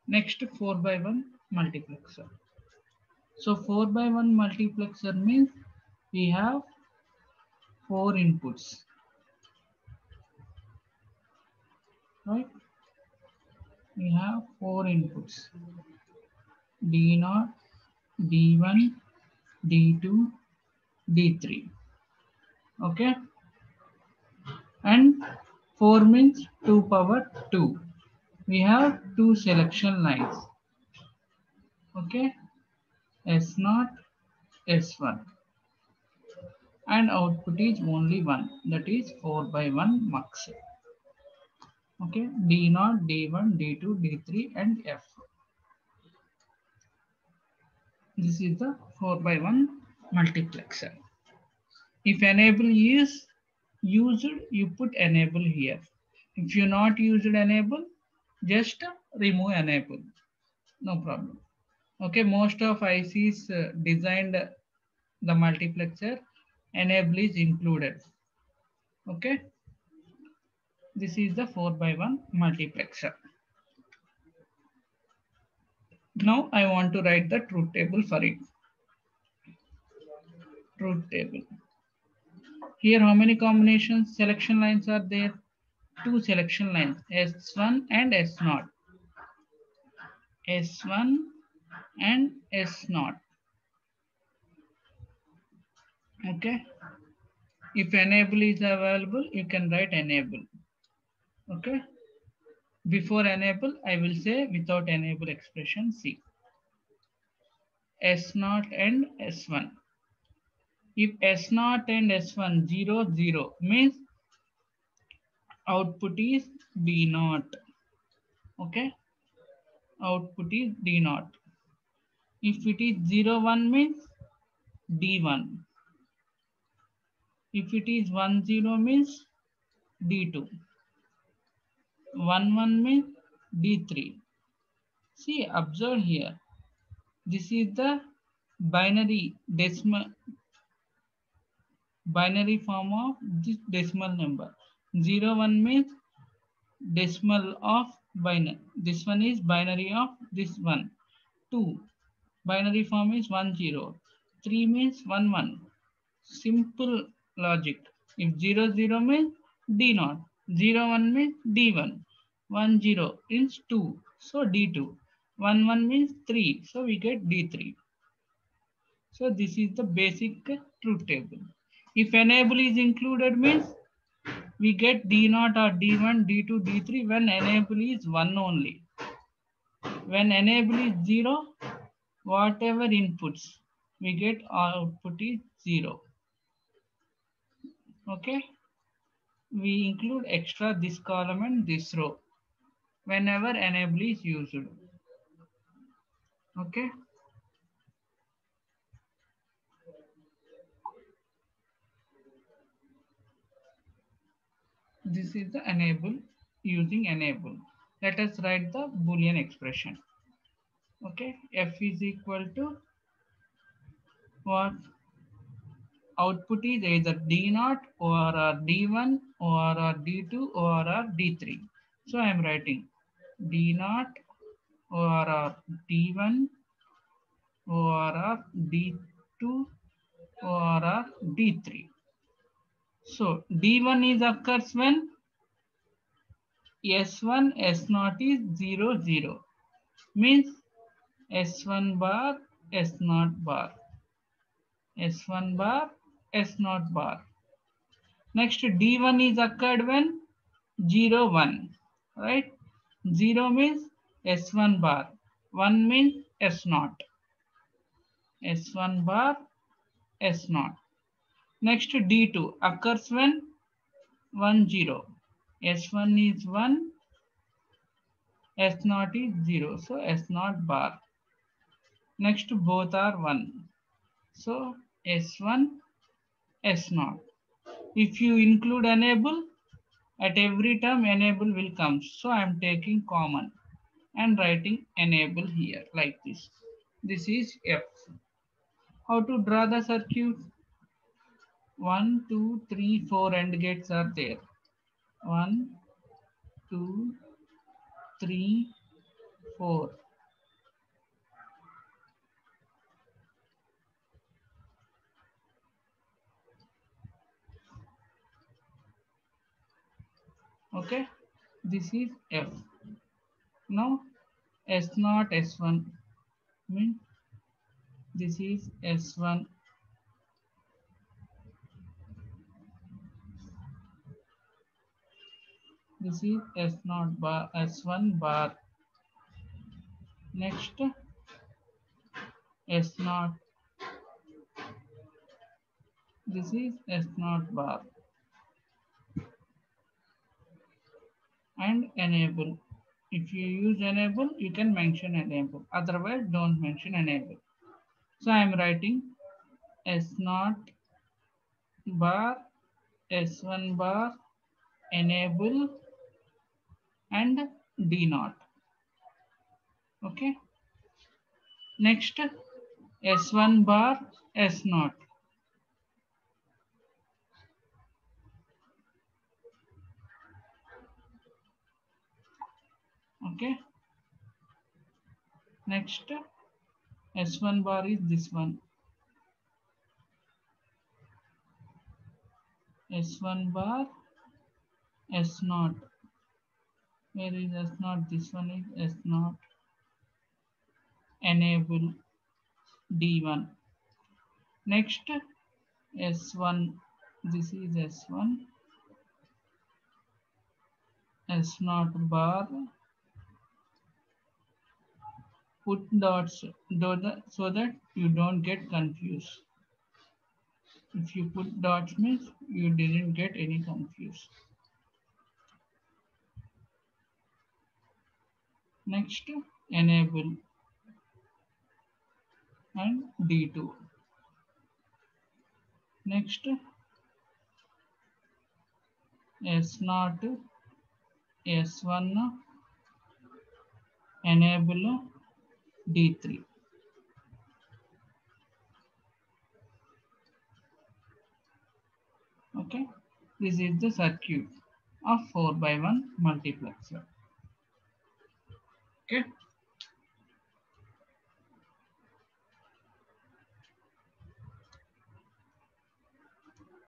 Next 4 by 1 multiplexer. So 4 by 1 multiplexer means we have 4 inputs, right? We have 4 inputs, D0, D1, D2, D3. Okay, and 4 means 2 power 2. We have 2 selection lines. Okay, S0, S1, and output is only one, that is 4 by 1 mux. Okay, D0, D1, D2, D3, and F. This is the 4 by 1 multiplexer. If enable is used, you put enable here. If you not used enable, just remove enable. No problem. Okay, most of ICs designed the multiplexer, enable is included. Okay, this is the 4 by 1 multiplexer. Now I want to write the truth table for it. Truth table. Here how many combinations selection lines are there? 2 selection lines, S1 and S0. S1 and S0. Okay. If enable is available, you can write enable. Okay. Before enable, I will say without enable expression C. S0 and S1. If S0 and S1 0 0 means output is D0. Okay. Output is D0. If it is 0 1 means D1. If it is 1 0 means D2. 1 1 means D3. See, observe here. This is the binary form of this decimal number. 0 1 means decimal of binary. This one is binary of this one. 2. Binary form is 1 0. 3 means 1 1. Simple logic. If 0 0 means D0. 0 1 means D1. 1 0 means 2. So D2. 1 1 means 3. So we get D3. So this is the basic truth table. If enable is included means we get D0 or D1, D2, D3 when enable is 1 only. When enable is 0, whatever inputs we get output is 0. Okay. We include extra this column and this row whenever enable is used. Okay. This is the enable, using enable. Let us write the Boolean expression. Okay, F is equal to what? Output is either D0 or D1 or D2 or D3. So I am writing D0 or D1 or D2 or D3. So D1 is occurs when S1 S0 is 0 0, means S1 bar S0 bar, S1 bar S0 bar. Next D1 is occurred when 0 1, right? 0 means S1 bar, 1 means S0, S1 bar S0. Next D2 occurs when 1 0, S1 is 1, S0 is 0, so S0 bar. Next both are 1, so S1 S0. If you include enable, at every term enable will come, so I am taking common and writing enable here like this. This is F. How to draw the circuit? 1 2 3 4 AND gates are there. 1 2 3 4. Okay, this is F. Now S0 S1 means this is S1. This is S0 bar, S1 bar. Next S0. This is S0 bar and enable. If you use enable, you can mention enable. Otherwise, don't mention enable. So I am writing S0 bar, S1 bar, enable and D0. Okay. Next S1 bar, S0. Okay. Next S1 bar is this one. S1 bar, S0. Where is S0? This one is S0. Enable D1. Next S1. This is S1. S0 bar. Put dots so that you don't get confused. If you put dots means you didn't get any confused. Next enable and D2. Next S0 S1 enable D3. Okay, this is the circuit of 4x1 multiplexer. Okay.